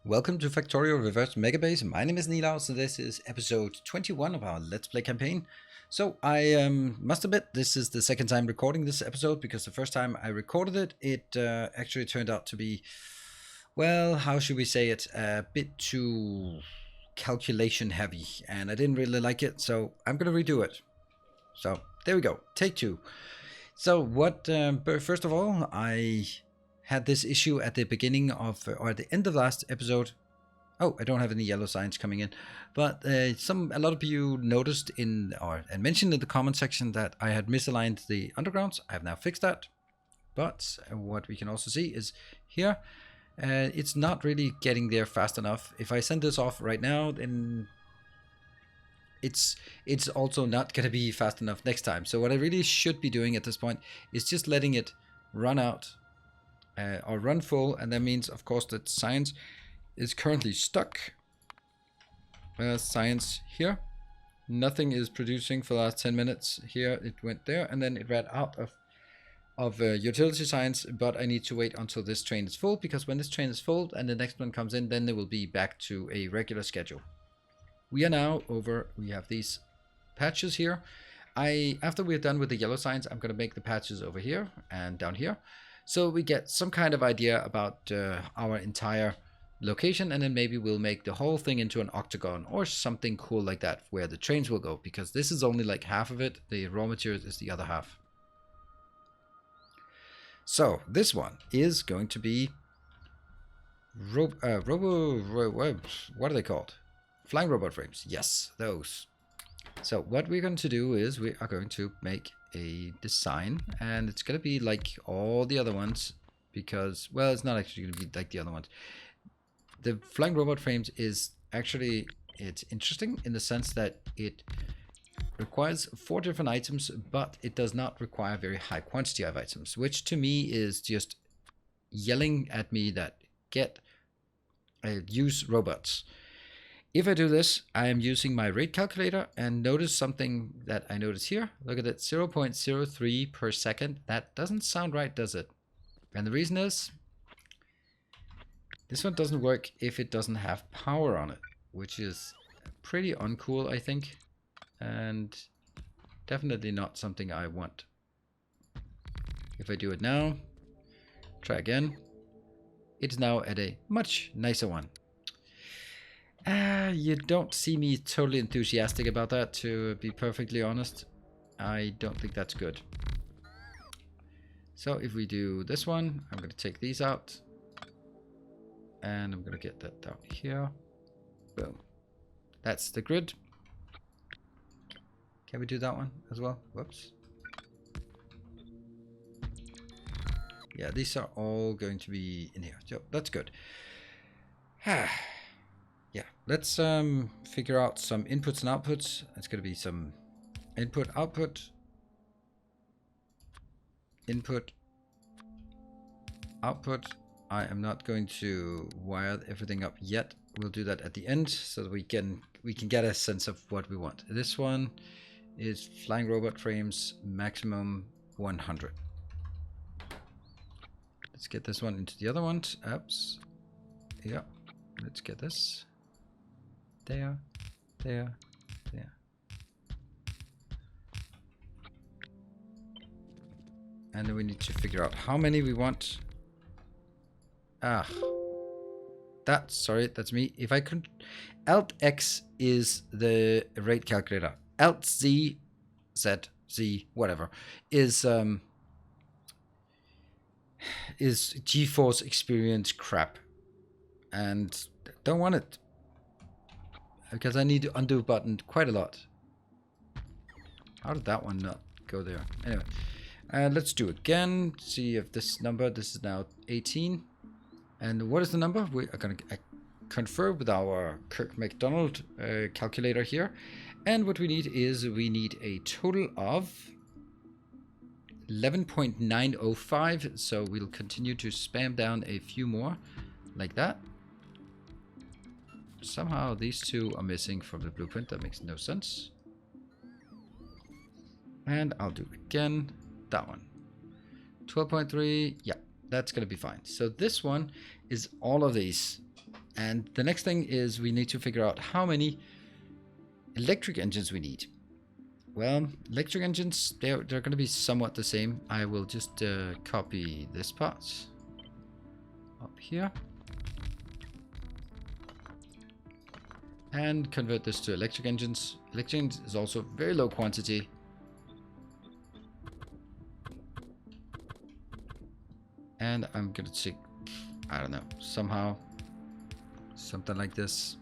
Welcome to Factorio Reverse Megabase. My name is Nilaus, and this is episode 21 of our Let's Play campaign. So I must admit, this is the second time recording this episode, because the first time I recorded it, it actually turned out to be, well, how should we say it, a bit too calculation heavy, and I didn't really like it, so I'm going to redo it. So there we go, take two. So what, first of all, I had this issue at the beginning of, or at the end of last episode. Oh, I don't have any yellow signs coming in, but a lot of you noticed and mentioned in the comment section that I had misaligned the undergrounds. I have now fixed that, but what we can also see is here, it's not really getting there fast enough. If I send this off right now, then it's also not going to be fast enough next time. So what I really should be doing at this point is just letting it run out. Or run full, and that means, of course, that science is currently stuck. Science here, nothing is producing for the last 10 minutes. Here it went there, and then it ran out of utility science. But I need to wait until this train is full, because when this train is full and the next one comes in, then it will be back to a regular schedule. We are now over. We have these patches here. After we're done with the yellow signs, I'm going to make the patches over here and down here, so we get some kind of idea about our entire location, and then maybe we'll make the whole thing into an octagon or something cool like that, where the trains will go, because this is only like half of it. The raw materials is the other half. So this one is going to be what are they called? Flying robot frames. Yes, those. So what we're going to do is we are going to make a design, and it's going to be like all the other ones, because, well, it's not actually going to be like the other ones. The flying robot frames is actually, it's interesting in the sense that it requires 4 different items, but it does not require very high quantity of items, which to me is just yelling at me that use robots. If I do this, I am using my rate calculator, and notice something that I notice here. Look at it, 0.03 per second. That doesn't sound right, does it? And the reason is, this one doesn't work if it doesn't have power on it, which is pretty uncool, I think, and definitely not something I want. If I do it now, try again, it's now at a much nicer one. You don't see me totally enthusiastic about that, to be perfectly honest. I don't think that's good. So if we do this one, I'm going to take these out, and I'm going to get that down here. Boom. That's the grid. Can we do that one as well? Whoops. Yeah, these are all going to be in here. So that's good. Yeah, let's figure out some inputs and outputs. It's going to be some input, output, input, output. I am not going to wire everything up yet. We'll do that at the end, so that we can get a sense of what we want. This one is flying robot frames, maximum 100. Let's get this one into the other ones. Oops. Yeah, let's get this. There, there, there. And then we need to figure out how many we want. Sorry, that's me. If I could, Alt X is the rate calculator. Alt Z, whatever, is GeForce experience crap, and don't want it, because I need to undo button quite a lot. How did that one not go there? Anyway, let's do again. See if this is now 18. And what is the number? We are going to confirm with our Kirk McDonald calculator here. And what we need is a total of 11.905. So we'll continue to spam down a few more like that. Somehow these two are missing from the blueprint. That makes no sense. And I'll do again that one. 12.3. Yeah, that's going to be fine. So this one is all of these And the next thing is we need to figure out how many electric engines we need. Well, electric engines, they're going to be somewhat the same. I will just copy this part up here and convert this to electric engines. Electric engines is also very low quantity. And I'm going to take, I don't know, somehow something like this.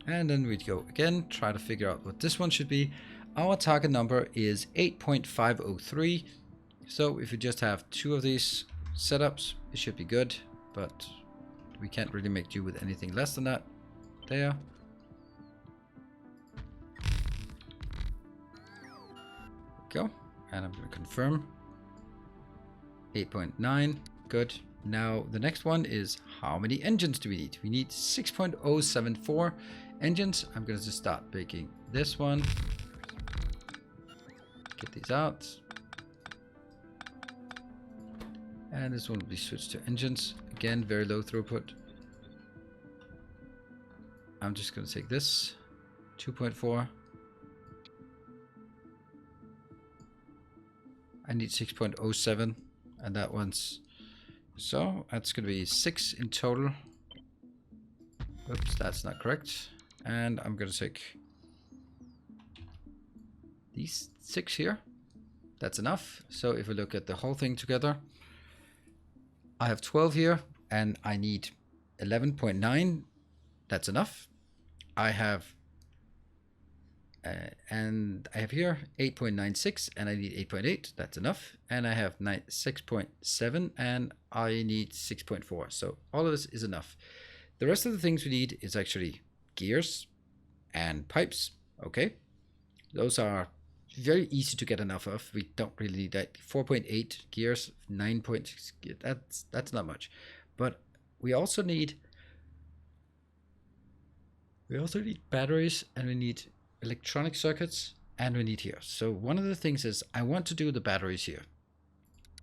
And then we'd go again, try to figure out what this one should be. Our target number is 8.503. So if you just have 2 of these setups, it should be good, but we can't really make do with anything less than that. There. Go. And I'm going to confirm. 8.9. Good. Now the next one is how many engines do we need? We need 6.074 engines. I'm going to just start making this one. Get these out. And this one will be switched to engines. Again, very low throughput. I'm just going to take this. 2.4. I need 6.07. And that one's... So that's going to be 6 in total. Oops, that's not correct. And I'm going to take these 6 here. That's enough. So if we look at the whole thing together, I have 12 here and I need 11.9. That's enough. I have here 8.96 and I need 8.8. That's enough. And I have 6.7 and I need 6.4. So all of this is enough. The rest of the things we need is actually gears and pipes. Okay. Those are very easy to get enough of. We don't really need that. 4.8 gears, 9.6. That's not much. But we also need batteries, and we need electronic circuits, and we need here. So one of the things is I want to do the batteries here.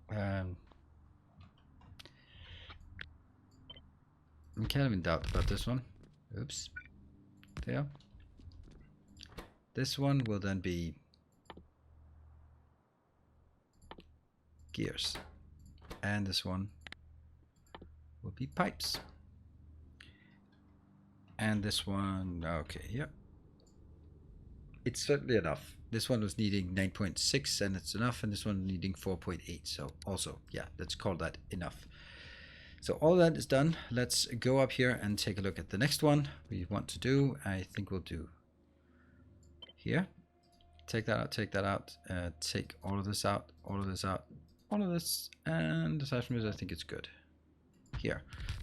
I'm kind of in doubt about this one. Oops. There. This one will then be gears. And this one will be pipes. And this one, okay, yeah. It's certainly enough. This one was needing 9.6 and it's enough, and this one needing 4.8. So also, yeah, let's call that enough. So all that is done. Let's go up here and take a look at the next one we want to do. I think we'll do here. Take that out, take that out, take all of this out, all of this out, all of this, and aside from this, I think it's good. Here.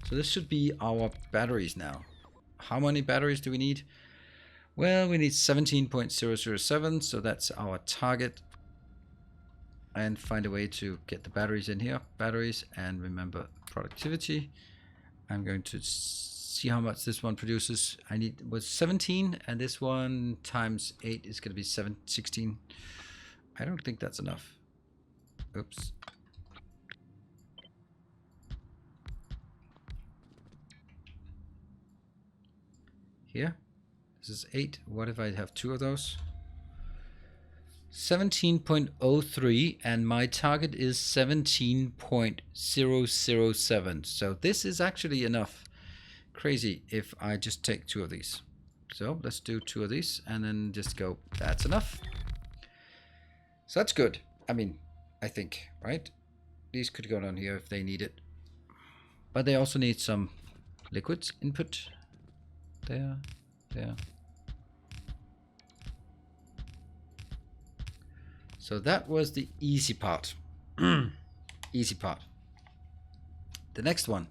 So this should be our batteries now. How many batteries do we need? Well, we need 17.007, so that's our target. And find a way to get the batteries in here. Batteries, and remember productivity. I'm going to see how much this one produces. I need was 17, and this one times 8 is going to be 16. I don't think that's enough. Oops. Here. This is 8. What if I have 2 of those? 17.03, and my target is 17.007. So this is actually enough. Crazy if I just take 2 of these. So let's do 2 of these and then just go, that's enough. So that's good. I mean, I think, right? These could go down here if they need it. But they also need some liquids input. There. So that was the easy part. Easy part. The next one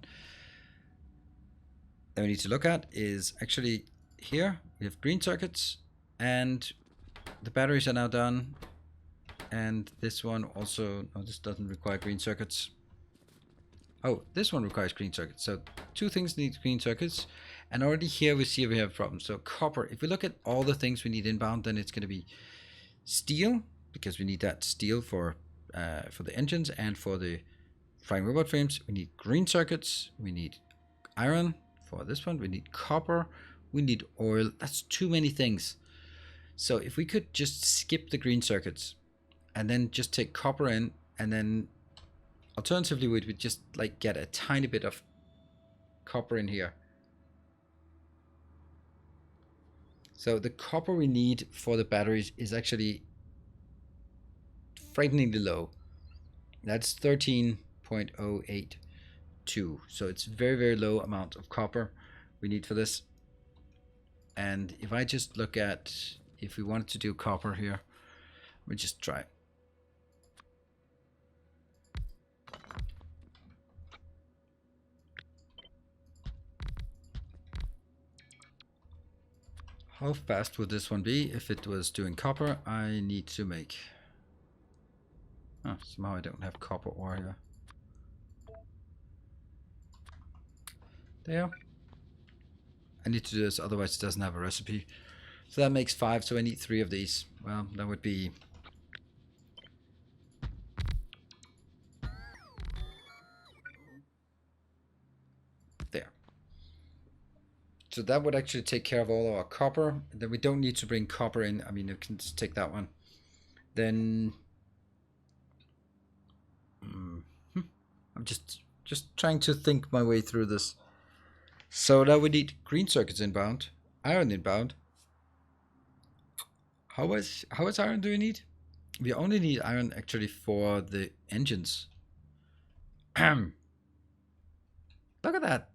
that we need to look at is actually here. We have green circuits, and the batteries are now done. And this one also, no, this doesn't require green circuits. Oh, this one requires green circuits. So 2 things need green circuits. And already here we see we have problems. So copper, if we look at all the things we need inbound, then it's going to be steel, because we need that steel for the engines and for the frying robot frames. We need green circuits. We need iron for this one. We need copper. We need oil. That's too many things. So if we could just skip the green circuits and then just take copper in, and then alternatively we would just like get a tiny bit of copper in here. So the copper we need for the batteries is actually frighteningly low. That's 13.082. So it's very, very low amount of copper we need for this. And if I just look at, if we wanted to do copper here, we just try. How fast would this one be if it was doing copper? I need to make... Oh, somehow I don't have copper ore here. There. I need to do this, otherwise it doesn't have a recipe. So that makes 5, so I need 3 of these. Well, that would be... there. So that would actually take care of all our copper. Then we don't need to bring copper in. I mean, you can just take that one. Then... I'm just trying to think my way through this. So now we need green circuits inbound, iron inbound. How much iron do we need? We only need iron actually for the engines. Look at that.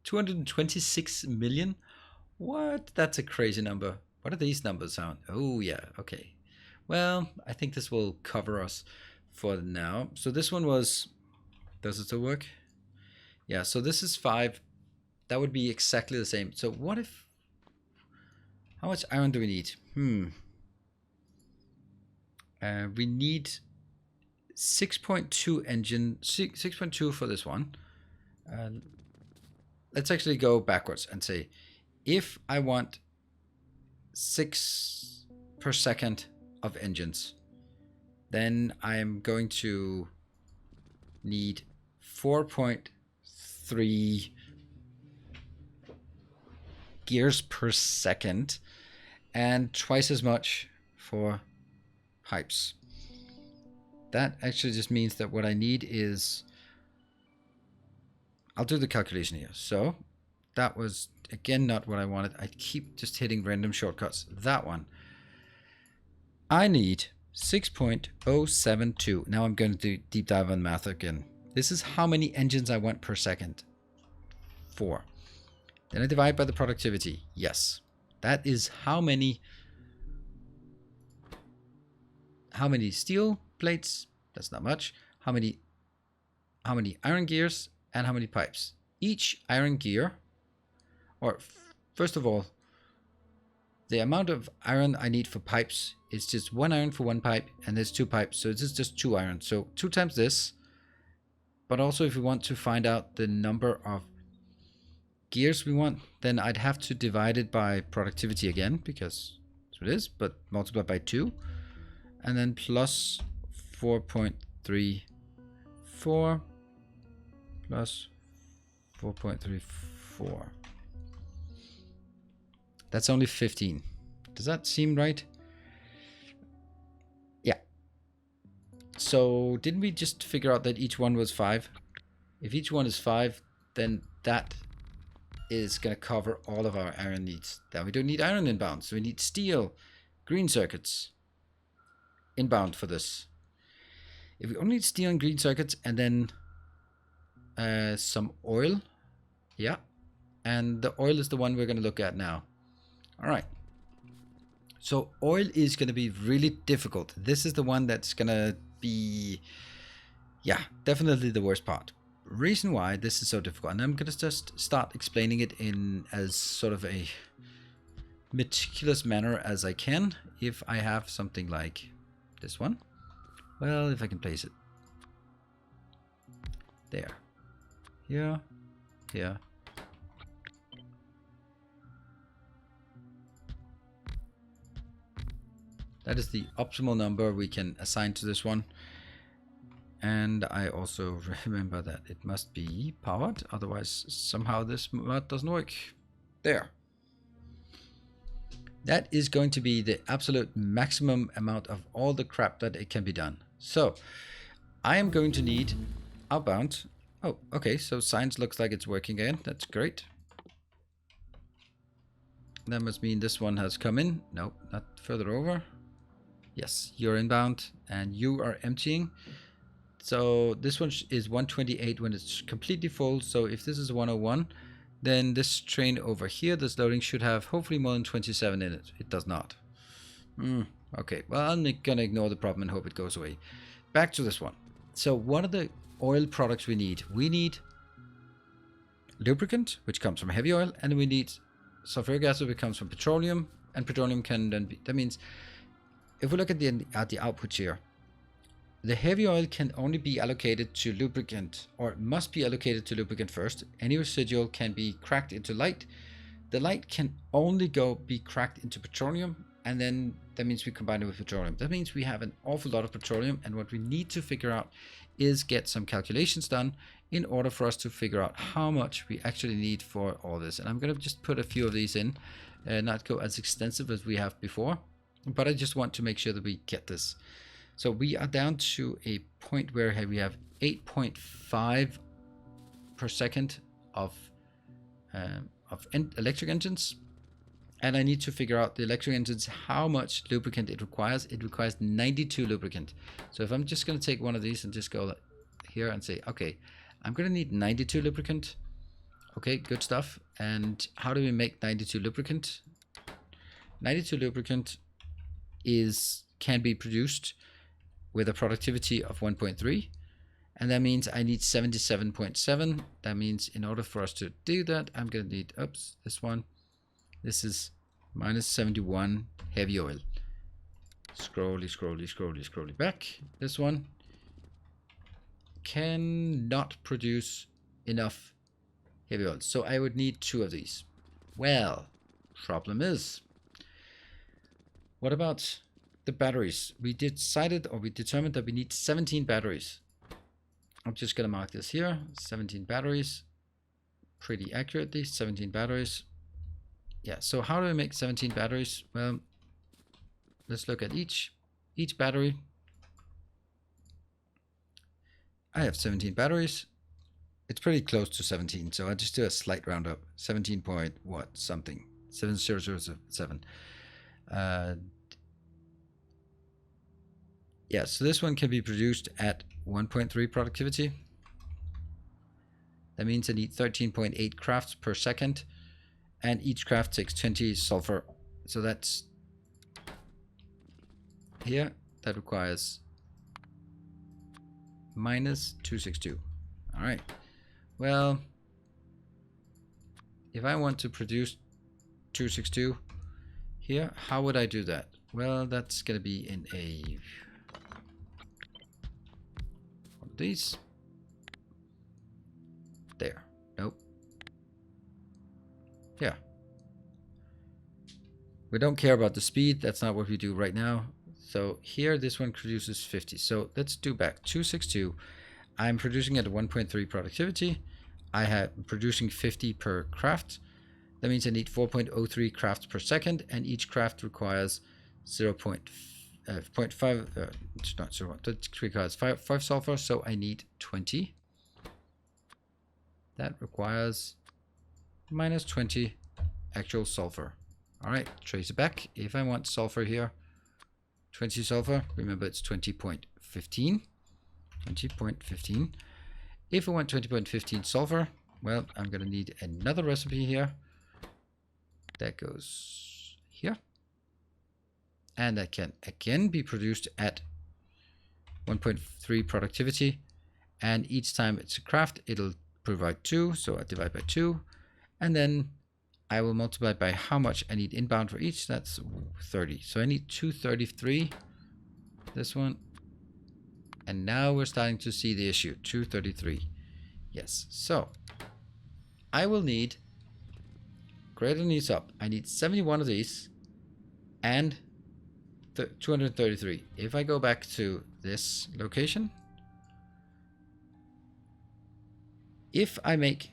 226 million. What? That's a crazy number. What are these numbers sound? Oh yeah, okay. Well, I think this will cover us for now. So this one was... Does it still work? Yeah, so this is 5. That would be exactly the same. So what if... How much iron do we need? We need 6.2 engine... 6.2 for this one. Let's actually go backwards and say, if I want 6 per second of engines, then I'm going to need 4.3 gears per second and twice as much for pipes. That actually just means that what I need is... I'll do the calculation here. So that was again not what I wanted. I keep just hitting random shortcuts. That one. I need 6.072. Now I'm going to do deep dive on math again. This is how many engines I want per second. 4. Then I divide by the productivity. Yes. That is how many steel plates? That's not much. How many iron gears and how many pipes? Each iron gear, or first of all, the amount of iron I need for pipes is just 1 iron for 1 pipe, and there's 2 pipes, so this is just 2 iron. So 2 times this. But also if we want to find out the number of gears we want, then I'd have to divide it by productivity again, because that's what it is, but multiply by 2. And then plus 4.34 plus 4.34. That's only 15. Does that seem right? Yeah. So didn't we just figure out that each one was 5? If each one is 5, then that is going to cover all of our iron needs. Then we don't need iron inbound, so we need steel, green circuits inbound for this. If we only need steel and green circuits, and then some oil. Yeah. And the oil is the one we're going to look at now. All right. So oil is going to be really difficult. This is the one that's going to be, yeah, definitely the worst part. Reason why this is so difficult, and I'm going to just start explaining it in as sort of a meticulous manner as I can. If I have something like this one, well, if I can place it there, here, here. That is the optimal number we can assign to this one. And I also remember that it must be powered, otherwise somehow this mod doesn't work. There. That is going to be the absolute maximum amount of all the crap that it can be done. So I am going to need outbound. Oh, okay, so science looks like it's working again. That's great. That must mean this one has come in. No, not further over. Yes, you're inbound and you are emptying. So this one is 128 when it's completely full. So if this is 101, then this train over here, this loading should have hopefully more than 27 in it. It does not. Okay, well, I'm gonna ignore the problem and hope it goes away. Back to this one. So one of the oil products we need lubricant, which comes from heavy oil, and we need sulfuric acid, which comes from petroleum, and petroleum can then be, that means if we look at the output here, the heavy oil can only be allocated to lubricant, or must be allocated to lubricant first. Any residual can be cracked into light. The light can only be cracked into petroleum, and then that means we combine it with petroleum. That means we have an awful lot of petroleum, and what we need to figure out is get some calculations done in order for us to figure out how much we actually need for all this. And I'm going to just put a few of these in, not go as extensive as we have before, but I just want to make sure that we get this. So we are down to a point where we have 8.5 per second of electric engines. And I need to figure out the electric engines, how much lubricant it requires. It requires 92 lubricant. So if I'm just going to take one of these and just go here and say, okay, I'm going to need 92 lubricant. Okay, good stuff. And how do we make 92 lubricant? 92 lubricant can be produced with a productivity of 1.3, and that means I need 77.7. That means in order for us to do that, I'm going to need, this one. This is minus 71 heavy oil. Scrolly back. This one cannot produce enough heavy oil, so I would need 2 of these. Well, problem is, what about the batteries? We determined that we need 17 batteries. I'm just going to mark this here, 17 batteries, pretty accurately, 17 batteries. Yeah, so how do we make 17 batteries? Well, let's look at each battery. I have 17 batteries. It's pretty close to 17, so I just do a slight roundup. 17 point what something, 7007. Yeah, so this one can be produced at 1.3 productivity. That means I need 13.8 crafts per second, and each craft takes 20 sulfur. So that's here, that requires minus 262. All right, well, if I want to produce 262 here, how would I do that? Well, that's going to be in one of these. There. Nope. Yeah. We don't care about the speed. That's not what we do right now. So here, this one produces 50. So let's do back 262. I'm producing at 1.3 productivity. I have producing 50 per craft. That means I need 4.03 crafts per second, and each craft requires 0.5. It's not 0. That requires 5 sulfur. So I need 20. That requires minus 20 actual sulfur. All right, trace it back. If I want sulfur here, 20 sulfur, remember it's 20.15. 20.15. If I want 20.15 sulfur, well, I'm going to need another recipe here. That goes here. And that can again be produced at 1.3 productivity. And each time it's a craft, it'll provide 2. So I divide by 2. And then I will multiply by how much I need inbound for each. That's 30. So I need 233. This one. And now we're starting to see the issue. 233. Yes. So I will need, greater needs up. I need 71 of these and 233. If I go back to this location, If I make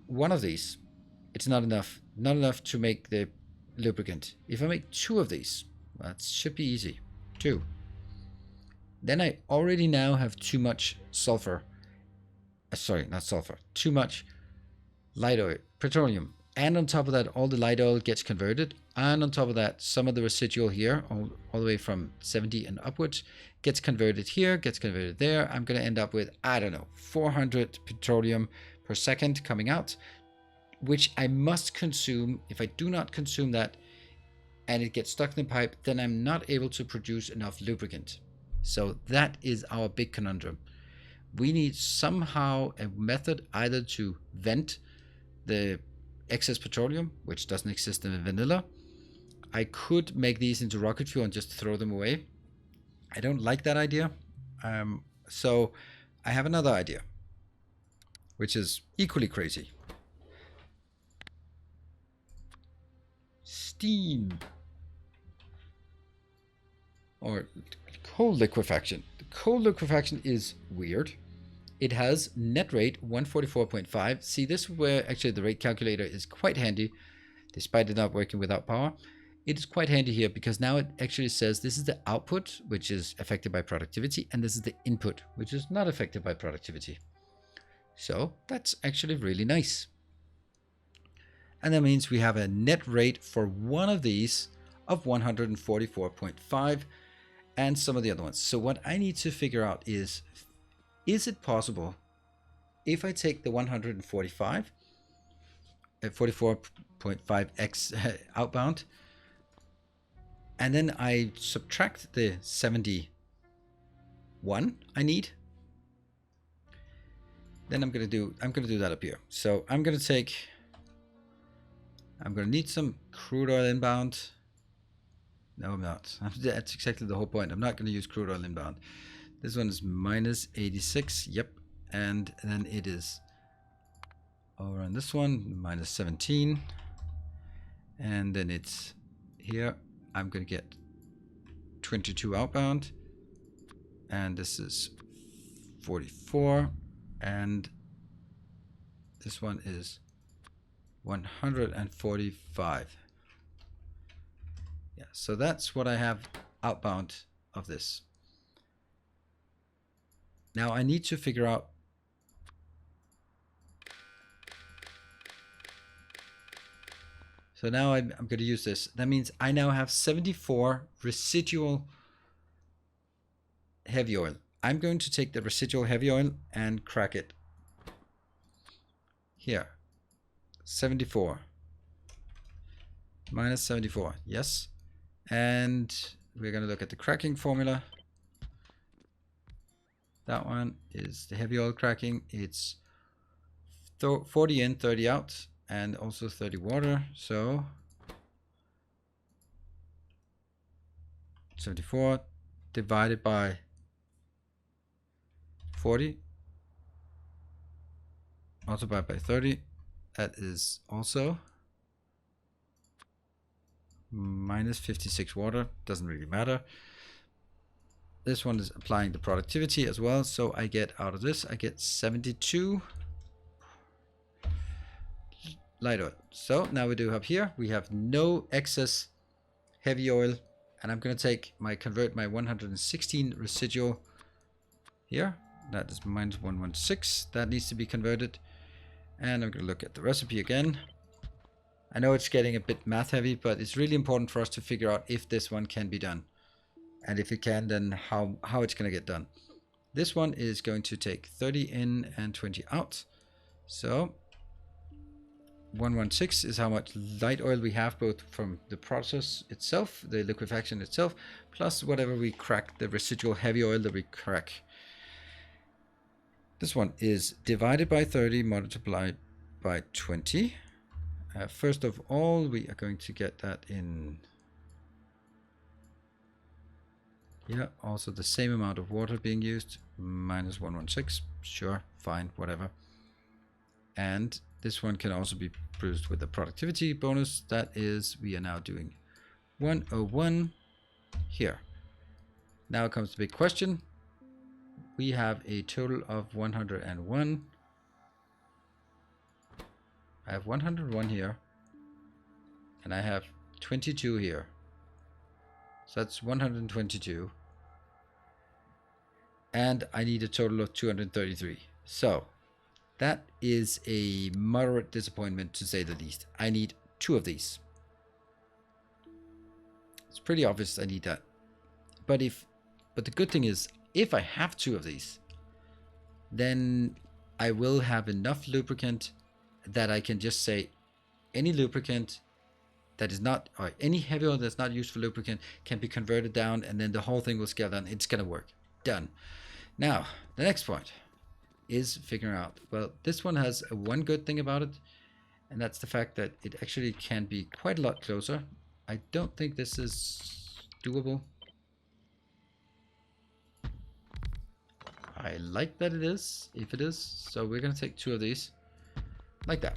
one of these, it's not enough to make the lubricant. If I make 2 of these, that should be easy. 2. Then I already now have too much sulfur. Sorry, not sulfur. Too much light oil, petroleum. And on top of that, all the light oil gets converted. And on top of that, some of the residual here, all the way from 70 and upwards, gets converted here, gets converted there. I'm going to end up with, I don't know, 400 petroleum per second coming out, which I must consume. If I do not consume that and it gets stuck in the pipe, then I'm not able to produce enough lubricant. So that is our big conundrum. We need somehow a method either to vent the excess petroleum, which doesn't exist in vanilla. I could make these into rocket fuel and just throw them away. I don't like that idea. So I have another idea, which is equally crazy. Steam. Or cold liquefaction. The cold liquefaction is weird. It has net rate 144.5. See, this is where actually the rate calculator is quite handy, despite it not working without power. It is quite handy here because now it actually says this is the output, which is affected by productivity, and this is the input, which is not affected by productivity. So that's actually really nice. And that means we have a net rate for one of these of 144.5 and some of the other ones. So what I need to figure out is it possible if I take the 145 at 44.5x outbound, and then I subtract the 71 I need, then I'm gonna do that up here. So I'm gonna need some crude oil inbound. No, I'm not. That's exactly the whole point. I'm not gonna use crude oil inbound. This one is minus 86. Yep. And then it is over on this one, minus 17. And then it's here. I'm going to get 22 outbound. And this is 44. And this one is 145. Yeah, so that's what I have outbound of this. Now I need to figure out so now I'm going to use this. That means I now have 74 residual heavy oil. I'm going to take the residual heavy oil and crack it here. 74 minus 74. Yes. And we're going to look at the cracking formula. That one is the heavy oil cracking. It's 40 in, 30 out, and also 30 water. So 74 divided by 40, multiplied by 30. That is also minus 56 water. Doesn't really matter. This one is applying the productivity as well. So I get out of this, I get 72 light oil. So now we do have here, we have no excess heavy oil. And I'm going to convert my 116 residual here. That is minus 116. That needs to be converted. And I'm going to look at the recipe again. I know it's getting a bit math heavy, but it's really important for us to figure out if this one can be done. And if it can, then how it's going to get done. This one is going to take 30 in and 20 out. So 116 is how much light oil we have, both from the process itself, the liquefaction itself, plus whatever we crack, the residual heavy oil that we crack. This one is divided by 30 multiplied by 20. First of all, we are going to get that in. Yeah, also the same amount of water being used, minus 116. Sure, fine, whatever. And this one can also be produced with the productivity bonus. That is, we are now doing 101 here. Now comes the big question. We have a total of 101. I have 101 here, and I have 22 here. So that's 122. And I need a total of 233. So that is a moderate disappointment, to say the least. I need 2 of these. It's pretty obvious I need that. But the good thing is, if I have 2 of these, then I will have enough lubricant that I can just say any lubricant that is not, or any heavy oil that's not used for lubricant can be converted down, and then the whole thing will scale down. It's gonna work. Done. Now, the next point is figuring out, well, this one has one good thing about it, and that's the fact that it actually can be quite a lot closer. I don't think this is doable. I like that it is, if it is, so we're gonna take 2 of these, like that.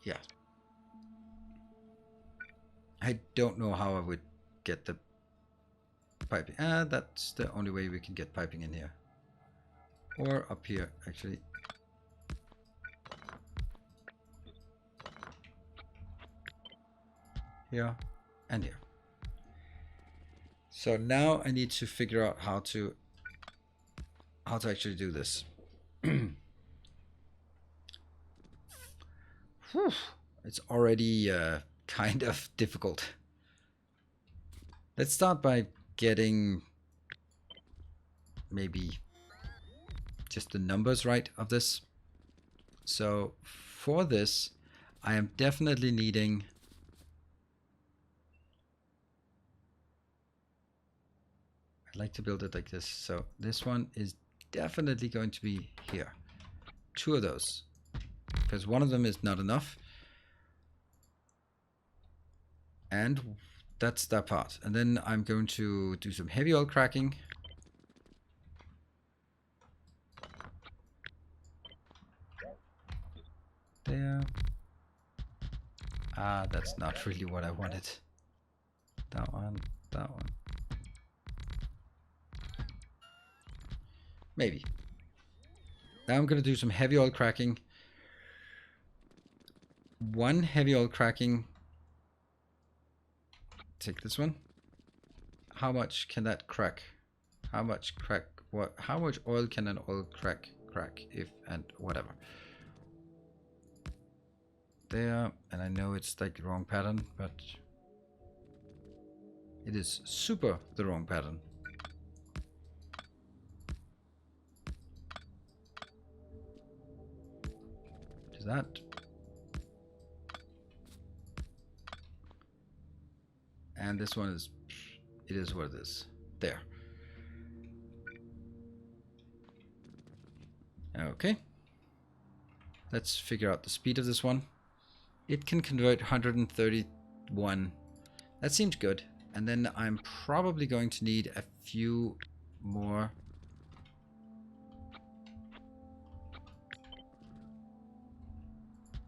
Yeah. I don't know how I would get the piping. That's the only way we can get piping in here. Or up here, actually. Here and here. So now I need to figure out how to actually do this. It's already kind of difficult. Let's start by getting maybe just the numbers right of this. So for this, I am definitely needing I'd like to build it like this. So this one is definitely going to be here. 2 of those, because one of them is not enough. And that's that part. And then I'm going to do some heavy oil cracking. There. That's not really what I wanted. That one, that one. Maybe. Now I'm going to do some heavy oil cracking. 1 heavy oil cracking. Take this one. How much can that crack? How much crack? What? How much oil can an oil crack if and whatever? There, and I know it's like the wrong pattern, but it is super the wrong pattern. Is that? And this one is, it is what it is. There. Okay. Let's figure out the speed of this one. It can convert 131. That seems good. And then I'm probably going to need a few more.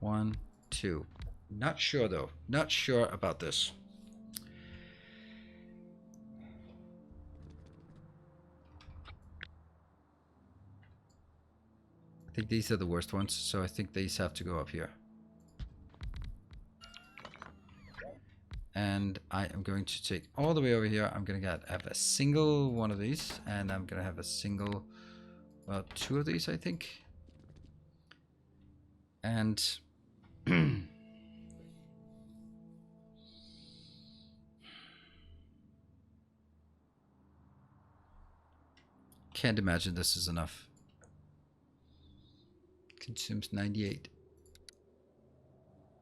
One, 2. Not sure though. Not sure about this. I think these are the worst ones, so I think these have to go up here. And I am going to take all the way over here. I'm going to have a single one of these, and I'm going to have a single, well, 2 of these, I think. And can't imagine this is enough. Consumes 98.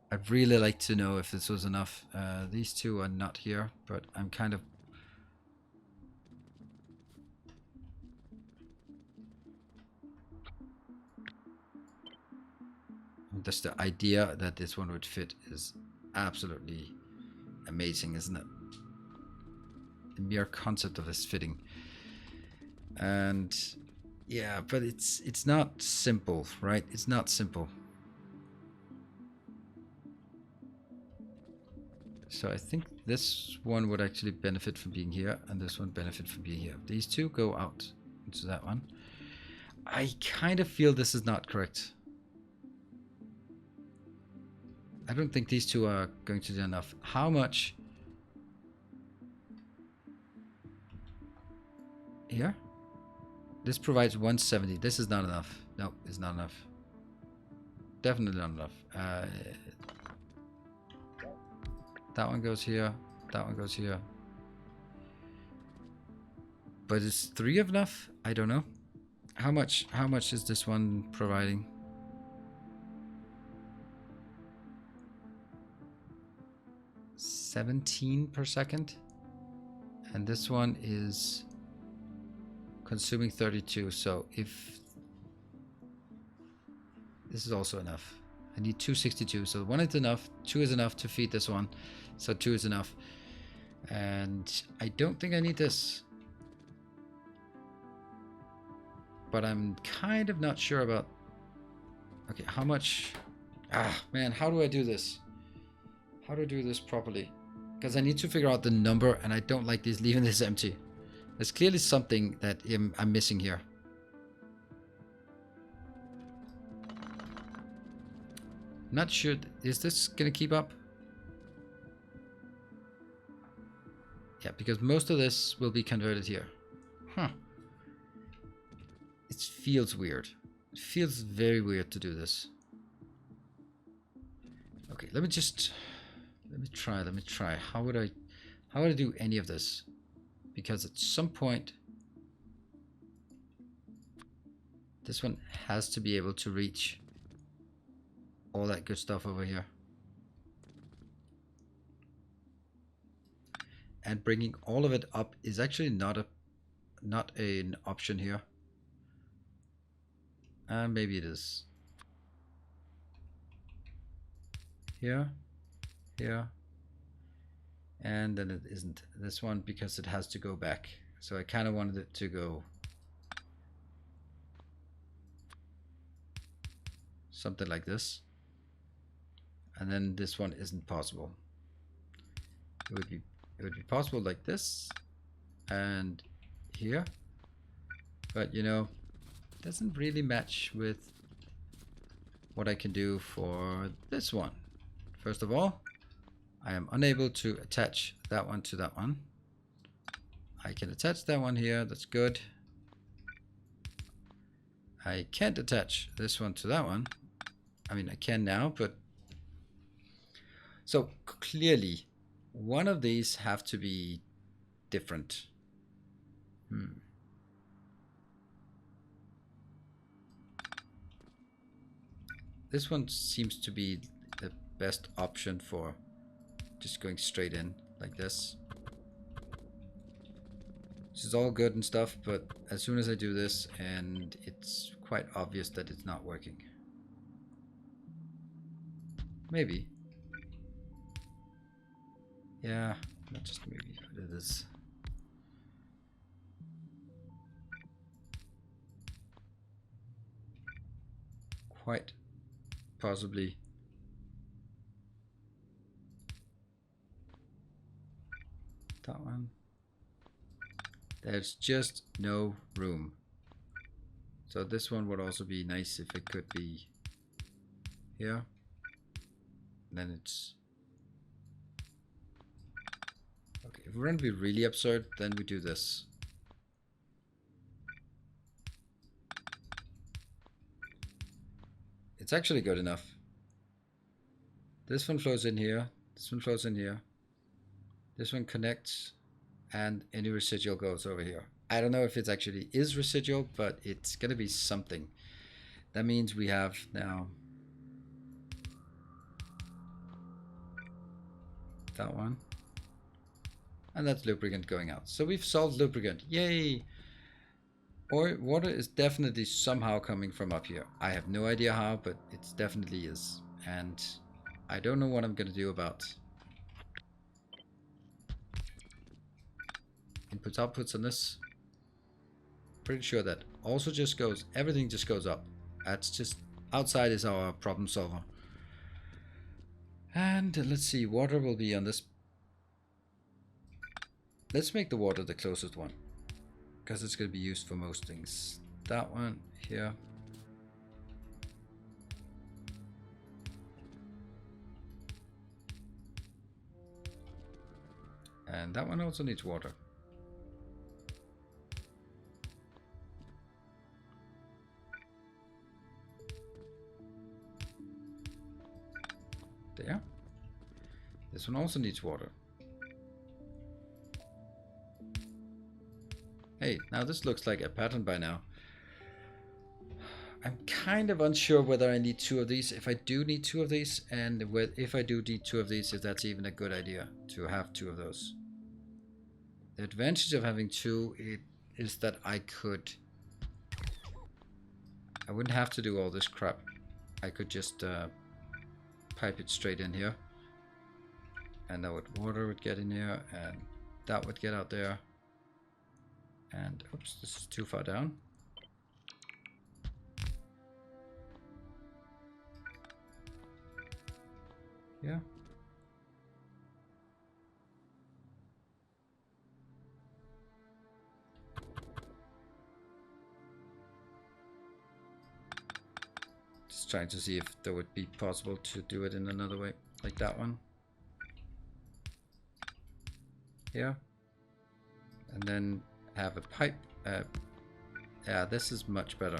I'd really like to know if this was enough. These 2 are not here, but I'm kind of... Just the idea that this one would fit is absolutely amazing, isn't it? The mere concept of this fitting. And yeah, but it's not simple, right? It's not simple. So I think this one would actually benefit from being here, and this one benefit from being here. These 2 go out into that one. I kind of feel this is not correct. I don't think these two are going to do enough. How much? Here? This provides 170. This is not enough. No, it's not enough. Definitely not enough. That one goes here. That one goes here. But is 3 enough? I don't know. How much is this one providing? $17 per second. And this one is consuming 32. So if this is also enough. I need 262. So 1 is enough. 2 is enough to feed this one. So 2 is enough. And I don't think I need this. But I'm kind of not sure about... Okay, how much... Ah, man, how do I do this? How do I do this properly? Because I need to figure out the number, and I don't like this leaving this empty. There's clearly something that I'm missing here. Not sure. Is this going to keep up? Yeah, because most of this will be converted here. Huh. It feels weird. It feels very weird to do this. Okay, let me try. How would I do any of this? Because at some point this one has to be able to reach all that good stuff over here. And bringing all of it up is actually not an option here. Maybe it is. Here, here, and then it isn't this one because it has to go back. So I kind of wanted it to go something like this, and then this one isn't possible. It would be possible like this and here, but you know, it doesn't really match with what I can do for this one. First of all, I am unable to attach that one to that one. I can attach that one here, that's good. I can't attach this one to that one. I mean, I can now, but... So clearly, one of these have to be different. This one seems to be the best option for just going straight in like this. This is all good and stuff, but as soon as I do this, and it's quite obvious that it's not working. Maybe. Yeah, not just maybe, but it is. Quite possibly. That one. There's just no room. So this one would also be nice if it could be here. And then it's... Okay, if we're going to be really absurd, then we do this. It's actually good enough. This one flows in here. This one flows in here. This one connects, and any residual goes over here. I don't know if it actually is residual, but it's going to be something. That means we have now that one. And that's lubricant going out. So we've solved lubricant. Yay! Or water is definitely somehow coming from up here. I have no idea how, but it definitely is. And I don't know what I'm going to do about inputs, outputs on this. Pretty sure that also just goes, everything just goes up. That's just, outside is our problem solver. And let's see, water will be on this. Let's make the water the closest one, because it's going to be used for most things. That one here. And that one also needs water. There. This one also needs water. Hey, now this looks like a pattern by now. I'm kind of unsure whether I need 2 of these, if I do need 2 of these, and if I do need 2 of these, if that's even a good idea to have 2 of those. The advantage of having 2 is that I wouldn't have to do all this crap. I could just pipe it straight in here. And that water would get in here, and that would get out there. And oops, this is too far down. Yeah. Just trying to see if there would be possible to do it in another way, like that one. Here. And then have a pipe. Yeah, this is much better.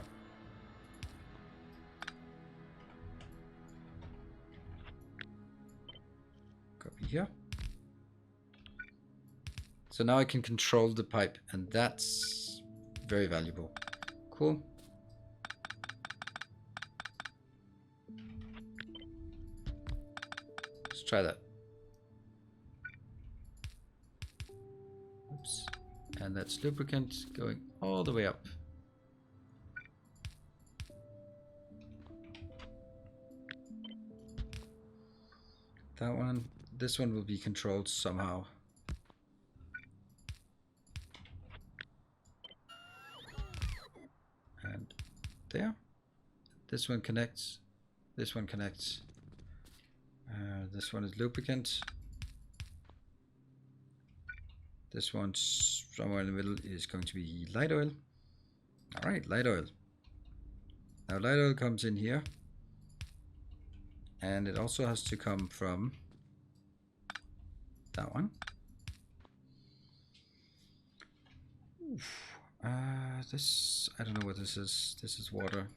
Copy here. So now I can control the pipe, and that's very valuable. Cool. Let's try that. Oops. And that's lubricant going all the way up. That one. This one will be controlled somehow. And there. This one connects. This one connects. This one is lubricant. This one somewhere in the middle is going to be light oil. All right, light oil. Now light oil comes in here. And it also has to come from that one. This, I don't know what this is. This is water.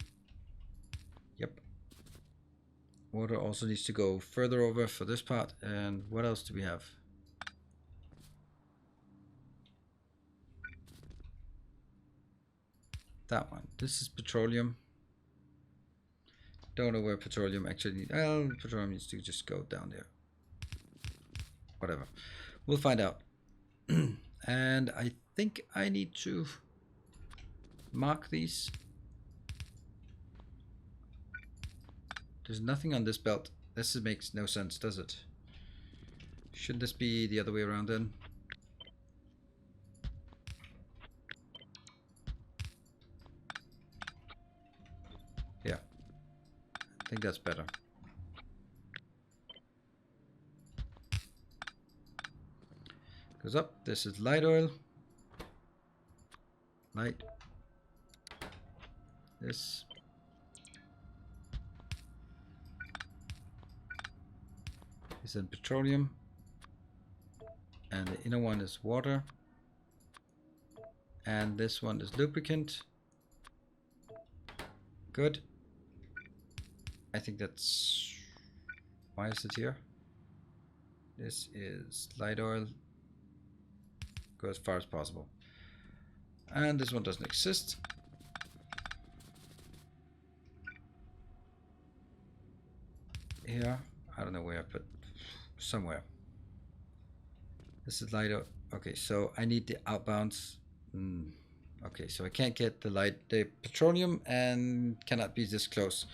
Yep. Water also needs to go further over for this part. And what else do we have? That one. This is petroleum. Don't know where petroleum actually. Well, petroleum needs to just go down there. Whatever. We'll find out. And I think I need to mark these. There's nothing on this belt. This makes no sense, does it? Shouldn't this be the other way around then? Yeah. I think that's better. Goes up. This is light oil. Light. This. Is then petroleum. And the inner one is water. And this one is lubricant. Good. I think that's... Why is it here? This is light oil. Go as far as possible. And this one doesn't exist. Here. I don't know where I put... Somewhere. This is light oil. Okay, so I need the outbounds. Okay, so I can't get the petroleum and cannot be this close.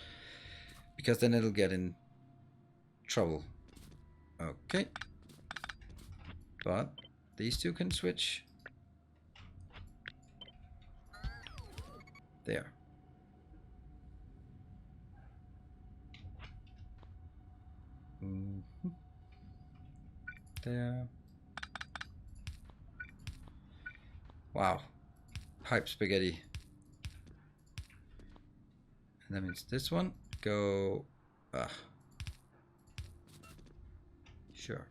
Because then it'll get in trouble. Okay. But these two can switch. There. There. Wow. Pipe spaghetti. And that means this one go... Sure.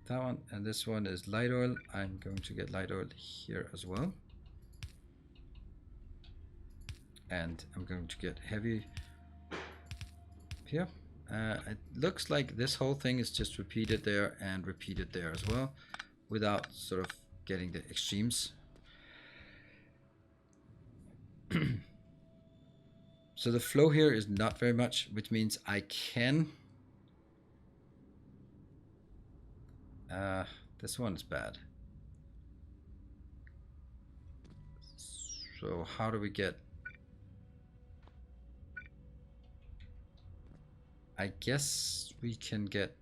that one, and this one is light oil. I'm going to get light oil here as well. And I'm going to get heavy here. It looks like this whole thing is just repeated there and repeated there as well, without sort of getting the extremes. So the flow here is not very much, which means I can... this one is bad. So how do we get... I guess we can get...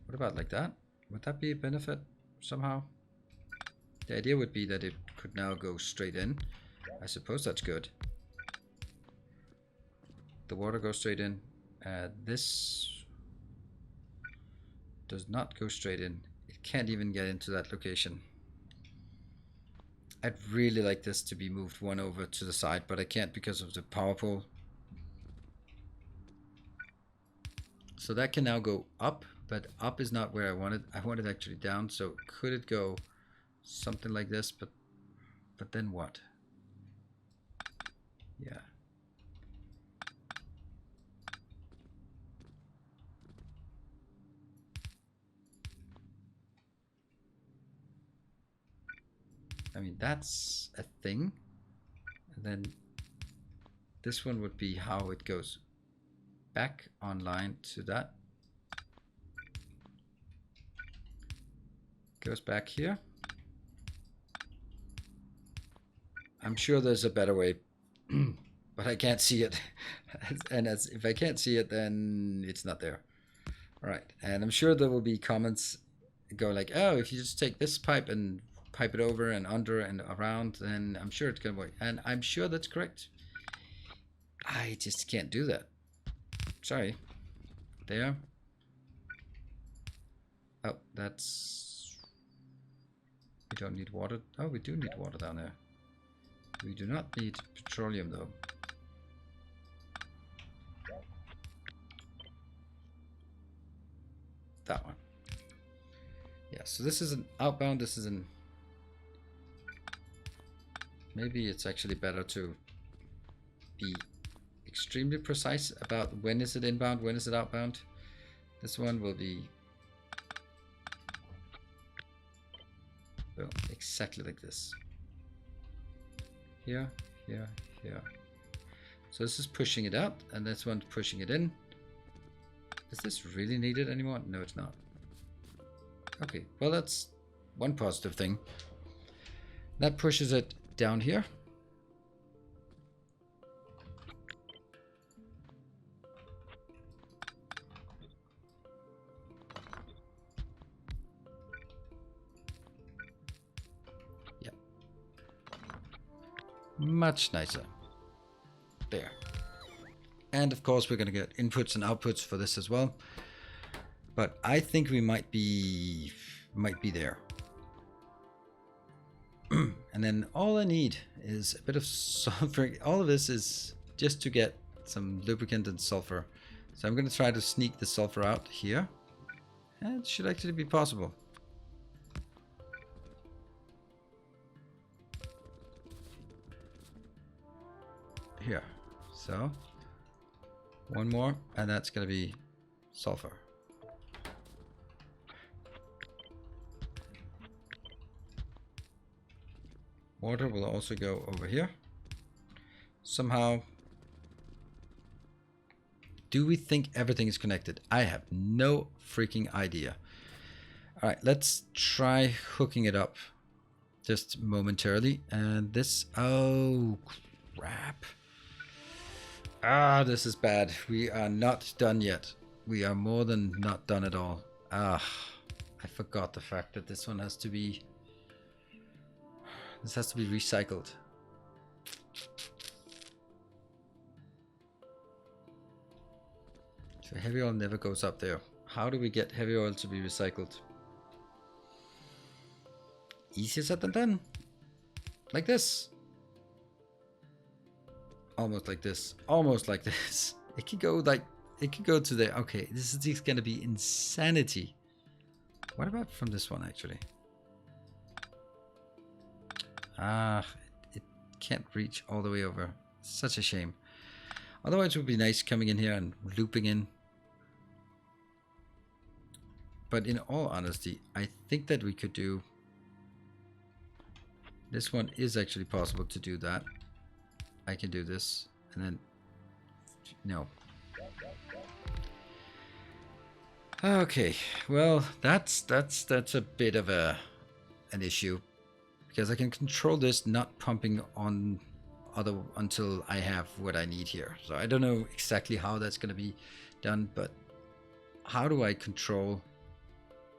What about like that? Would that be a benefit somehow? The idea would be that it could now go straight in. I suppose that's good. The water goes straight in. This does not go straight in. It can't even get into that location. I'd really like this to be moved one over to the side, but I can't because of the power pole. So that can now go up, but up is not where I want it. I want it actually down. So could it go something like this? But then what? Yeah. I mean, that's a thing. And then this one would be how it goes back online to that. Goes back here. I'm sure there's a better way, but I can't see it. And if I can't see it, then it's not there. All right, and I'm sure there will be comments go like, oh, if you just take this pipe and pipe it over and under and around, then I'm sure it's gonna work. And I'm sure that's correct. I just can't do that. Sorry. There. Oh, that's... We don't need water. Oh, we do need water down there. We do not need petroleum though. That one. Yeah, so this is an outbound, this is an... Maybe it's actually better to be extremely precise about when is it inbound, when is it outbound. This one will be... well, exactly like this. Here, here, here. So this is pushing it out, and this one's pushing it in. Is this really needed anymore? No, it's not. Okay, well, that's one positive thing. That pushes it down here. Yeah. Much nicer. There. And of course, we're going to get inputs and outputs for this as well. But I think we might be there. And then all I need is a bit of sulfur. All of this is just to get some lubricant and sulfur. So I'm going to try to sneak the sulfur out here. And it should actually be possible. Here. So one more, and that's going to be sulfur. Water will also go over here. Somehow. Do we think everything is connected? I have no freaking idea. All right, let's try hooking it up just momentarily. And this, oh crap. Ah, this is bad. We are not done yet. We are more than not done at all. Ah, I forgot the fact that this one has to be... This has to be recycled. So heavy oil never goes up there. How do we get heavy oil to be recycled? Easier said than done. Like this. almost like this. Almost like this. It could go like, it could go to there. Okay, this is just gonna be insanity. What about from this one actually? Ah, it can't reach all the way over. Such a shame. Otherwise it would be nice coming in here and looping in. But in all honesty, I think that we could do... This one is actually possible to do that. I can do this and then... No. Okay, well, that's a bit of an issue. Because I can control this not pumping on until I have what I need here. So I don't know exactly how that's going to be done, but how do I control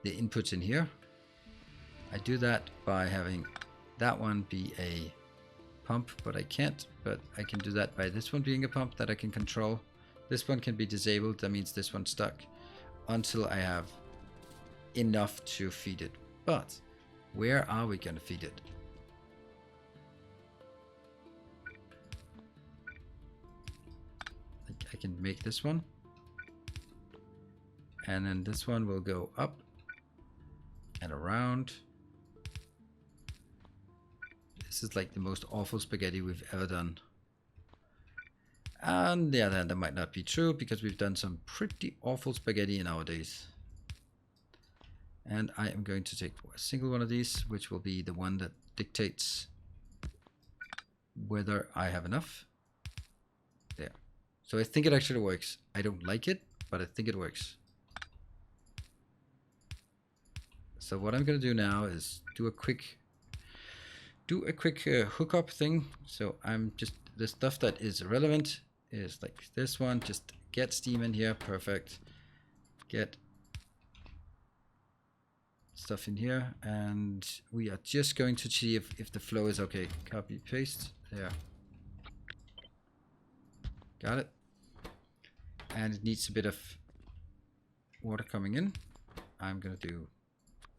the inputs in here? I do that by having that one be a pump, but I can't. But I can do that by this one being a pump that I can control. This one can be disabled. That means this one's stuck until I have enough to feed it. But where are we going to feed it? I can make this one. And then this one will go up and around. This is like the most awful spaghetti we've ever done. And the other hand, that might not be true because we've done some pretty awful spaghetti in our days. And I am going to take a single one of these, which will be the one that dictates whether I have enough. There. So I think it actually works. I don't like it, but I think it works. So what I'm going to do now is do a quick hookup thing. So I'm just, the stuff that is relevant is like this one. Just get steam in here. Perfect. Get stuff in here, and we are just going to see if the flow is okay. Copy, paste, there. Got it. And it needs a bit of water coming in. I'm gonna do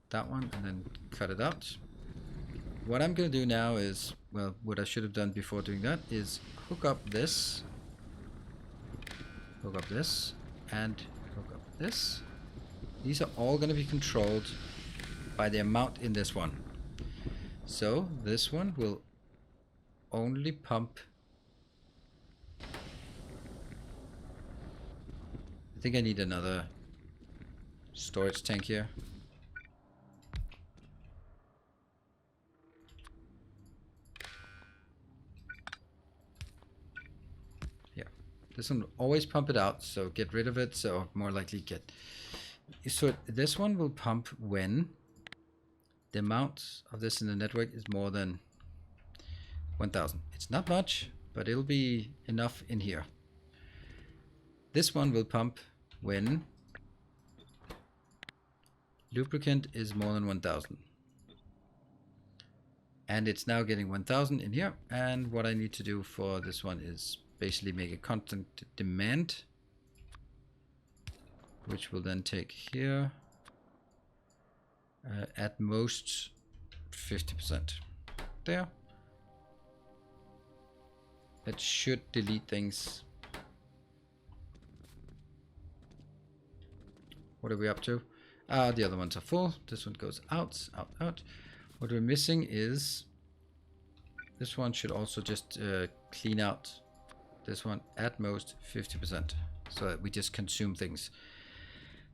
that one and then cut it out. What I'm gonna do now is, well, what I should have done before doing that is hook up this, and hook up this. These are all gonna be controlled by the amount in this one. So this one will only pump. I think I need another storage tank here. Yeah, this one will always pump it out, so get rid of it, so more likely get. So this one will pump when the amount of this in the network is more than 1000. It's not much, but it'll be enough in here. This one will pump when lubricant is more than 1000. And it's now getting 1000 in here. And what I need to do for this one is basically make a constant demand, which will then take here at most 50%. There. That should delete things. What are we up to? The other ones are full. This one goes out, out, out. What we're missing is this one should also just clean out this one at most 50%, so that we just consume things.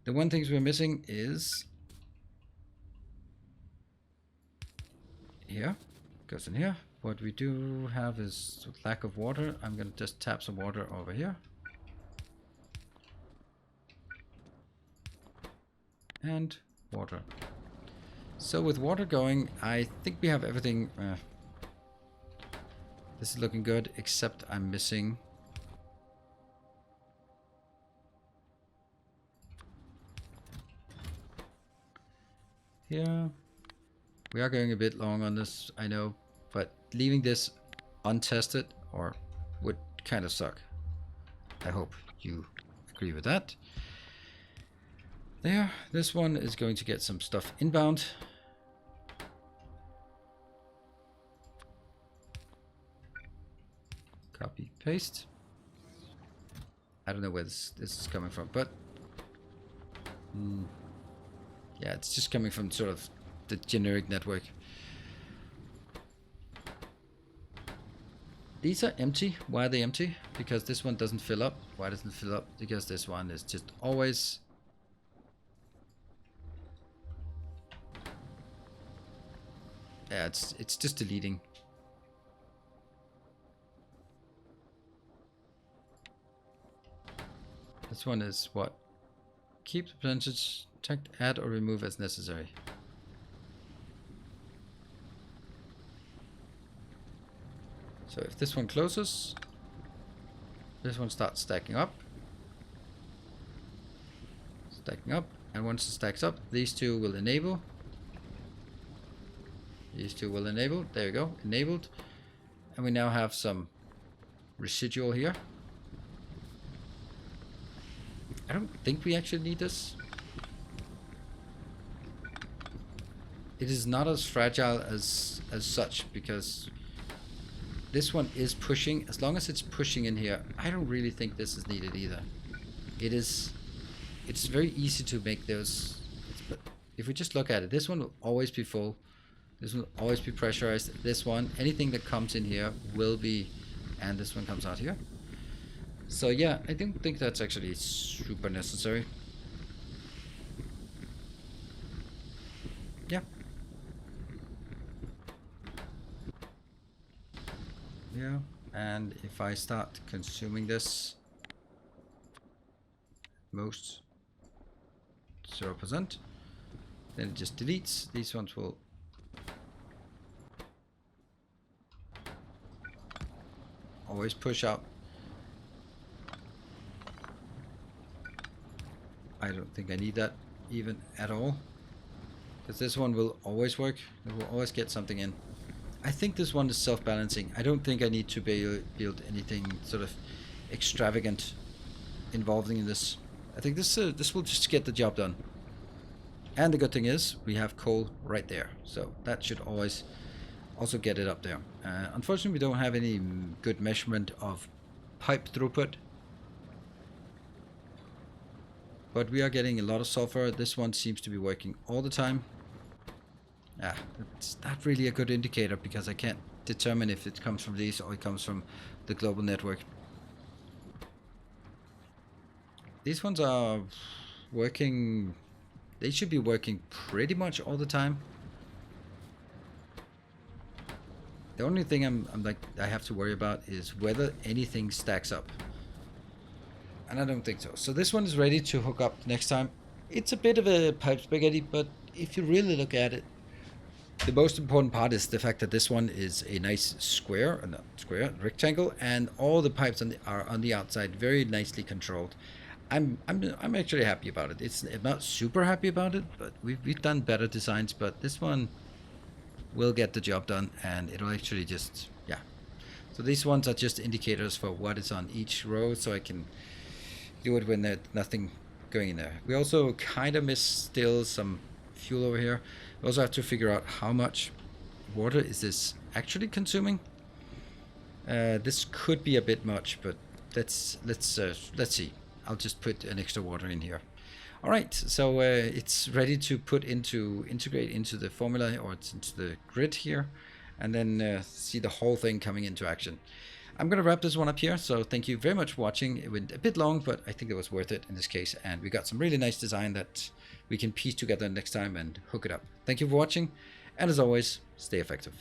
The one things we're missing is here, goes in here. What we do have is lack of water. I'm going to just tap some water over here. And water. So with water going, I think we have everything. This is looking good, except I'm missing. Here. We are going a bit long on this, I know, but leaving this untested or would kind of suck. I hope you agree with that. There, this one is going to get some stuff inbound. Copy, paste. I don't know where this is coming from, but yeah, it's just coming from sort of the generic network. These are empty. Why are they empty? Because this one doesn't fill up. Why doesn't it fill up? Because this one is just always... yeah, it's just deleting. This one is what? Keep the percentage checked, add or remove as necessary. So if this one closes, this one starts stacking up. Stacking up, and once it stacks up, these two will enable. These two will enable. There we go, enabled. And we now have some residual here. I don't think we actually need this. It is not as fragile as such, because this one is pushing. As long as it's pushing in here, I don't really think this is needed either. It's very easy to make those. But if we just look at it, this one will always be full. This will always be pressurized. This one, anything that comes in here will be, and this one comes out here. So yeah, I don't think that's actually super necessary. Yeah. Yeah, and if I start consuming this, most 0%, then it just deletes. These ones will always push out. I don't think I need that even at all, because this one will always work. It will always get something in. I think this one is self-balancing. I don't think I need to build anything sort of extravagant involving in this. I think this will just get the job done. And the good thing is we have coal right there, so that should always also get it up there. Unfortunately, we don't have any good measurement of pipe throughput, but we are getting a lot of sulfur. This one seems to be working all the time. It's not really a good indicator, because I can't determine if it comes from these or it comes from the global network. These ones are working. They should be working pretty much all the time. The only thing I have to worry about is whether anything stacks up. And I don't think so. So this one is ready to hook up next time. It's a bit of a pipe spaghetti, but if you really look at it, the most important part is the fact that this one is a nice rectangle, and all the pipes are on the outside, very nicely controlled. I'm actually happy about it. I'm not super happy about it, but we've done better designs, but this one will get the job done, and it'll actually just, yeah. So these ones are just indicators for what is on each row, so I can do it when there's nothing going in there. We also kind of miss still some fuel over here. We also have to figure out how much water is this actually consuming. This could be a bit much, but let's see. I'll just put an extra water in here. All right, so it's ready to integrate into the formula, or it's into the grid here, and then see the whole thing coming into action. I'm going to wrap this one up here, so thank you very much for watching. It went a bit long, but I think it was worth it in this case, and we got some really nice design that we can piece together next time and hook it up. Thank you for watching, and as always, stay effective.